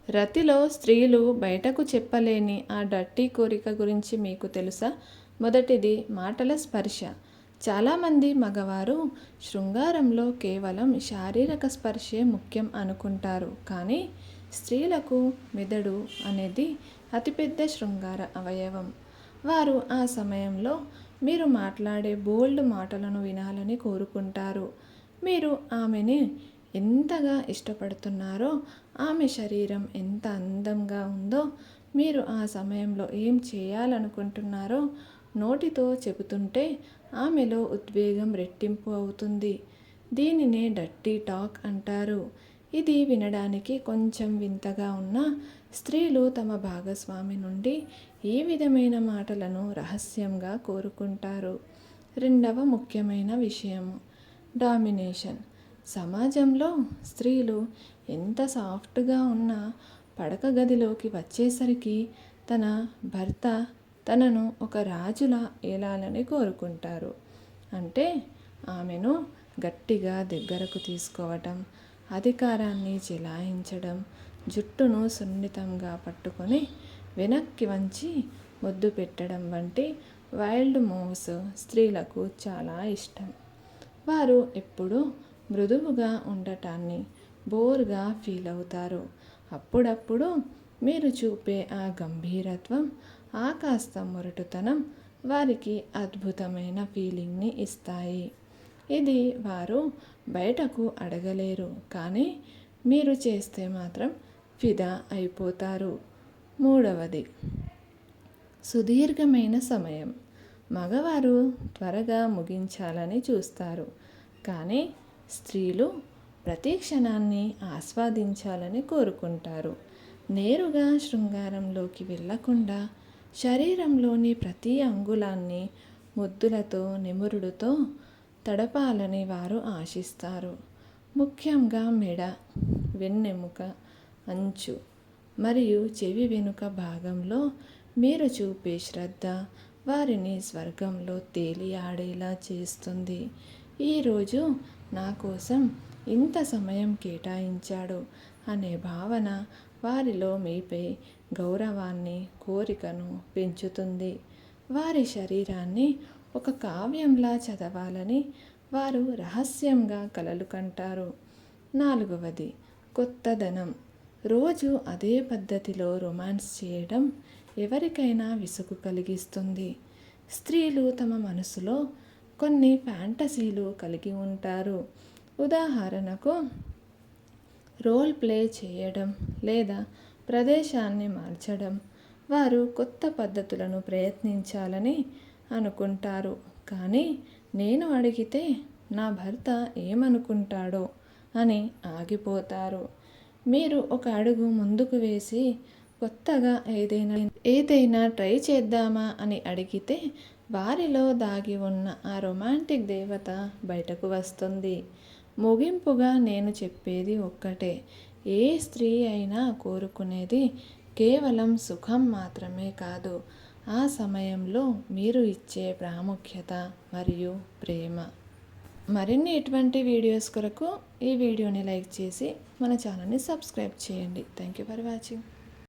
రతిలో స్త్రీలు బయటకు చెప్పలేని ఆ డర్టీ కోరిక గురించి మీకు తెలుసా? మొదటిది మాటల స్పర్శ. చాలామంది మగవారు శృంగారంలో కేవలం శారీరక స్పర్శే ముఖ్యం అనుకుంటారు. కానీ స్త్రీలకు మెదడు అనేది అతిపెద్ద శృంగార అవయవం. వారు ఆ సమయంలో మీరు మాట్లాడే బోల్డ్ మాటలను వినాలని కోరుకుంటారు. మీరు ఆమెని ఎంతగా ఇష్టపడుతున్నారో, ఆమె శరీరం ఎంత అందంగా ఉందో, మీరు ఆ సమయంలో ఏం చేయాలనుకుంటున్నారో నోటితో చెబుతుంటే ఆమెలో ఉద్వేగం రెట్టింపు అవుతుంది. దీనినే డర్టీ టాక్ అంటారు. ఇది వినడానికి కొంచెం వింతగా ఉన్నా స్త్రీలు తమ భాగస్వామి నుండి ఈ విధమైన మాటలను రహస్యంగా కోరుకుంటారు. రెండవ ముఖ్యమైన విషయము డామినేషన్. సమాజంలో స్త్రీలు ఎంత సాఫ్ట్గా ఉన్నా పడక గదిలోకి వచ్చేసరికి తన భర్త తనను ఒక రాజులా ఏలాలని కోరుకుంటారు. అంటే ఆమెను గట్టిగా దగ్గరకు తీసుకోవటం, అధికారాన్ని చెలాయించడం, జుట్టును సున్నితంగా పట్టుకొని వెనక్కి వంచి ముద్దు పెట్టడం వంటి వైల్డ్ మూవ్స్ స్త్రీలకు చాలా ఇష్టం. వారు ఎప్పుడూ మృదువుగా ఉండటాన్ని బోర్గా ఫీల్ అవుతారు. అప్పుడప్పుడు మీరు చూపే ఆ గంభీరత్వం, ఆ కాస్త మొరటుతనం వారికి అద్భుతమైన ఫీలింగ్ని ఇస్తాయి. ఇది వారు బయటకు అడగలేరు, కానీ మీరు చేస్తే మాత్రం ఫిదా అయిపోతారు. మూడవది సుదీర్ఘమైన సమయం. మగవారు త్వరగా ముగించాలని చూస్తారు, కానీ స్త్రీలు ప్రతి క్షణాన్ని ఆస్వాదించాలని కోరుకుంటారు. నేరుగా శృంగారంలోకి వెళ్ళకుండా శరీరంలోని ప్రతి అంగుళాన్ని ముద్దులతో, నిమురుడుతో తడపాలని వారు ఆశిస్తారు. ముఖ్యంగా మెడ, వెన్నెముక, అంచు మరియు చెవి వెనుక భాగంలో మీరు చూపే శ్రద్ధ వారిని స్వర్గంలో తేలియాడేలా చేస్తుంది. ఈరోజు నా కోసం ఇంత సమయం కేటాయించాడు అనే భావన వారిలో మీపై గౌరవాన్ని, కోరికను పెంచుతుంది. వారి శరీరాన్ని ఒక కావ్యంలా చదవాలని వారు రహస్యంగా కలలు కంటారు. నాలుగవది కొత్తదనం. రోజు అదే పద్ధతిలో రొమాన్స్ చేయడం ఎవరికైనా విసుగు కలిగిస్తుంది. స్త్రీలు తమ మనసులో కొన్ని ఫ్యాంటసీలు కలిగి ఉంటారు. ఉదాహరణకు రోల్ ప్లే చేయడం లేదా ప్రదేశాన్ని మార్చడం. వారు కొత్త పద్ధతులను ప్రయత్నించాలని అనుకుంటారు, కానీ నేను అడిగితే నా భర్త ఏమనుకుంటాడో అని ఆగిపోతారు. మీరు ఒక అడుగు ముందుకు వేసి కొత్తగా ఏదైనా ట్రై చేద్దామా అని అడిగితే వారిలో దాగి ఉన్న ఆ రొమాంటిక్ దేవత బయటకు వస్తుంది. ముగింపుగా నేను చెప్పేది ఒక్కటే, ఏ స్త్రీ అయినా కోరుకునేది కేవలం సుఖం మాత్రమే కాదు, ఆ సమయంలో మీరు ఇచ్చే ప్రాముఖ్యత మరియు ప్రేమ. మరిన్ని ఇటువంటి వీడియోస్ కొరకు ఈ వీడియోని లైక్ చేసి మన ఛానల్ని సబ్స్క్రైబ్ చేయండి. Thank you for watching.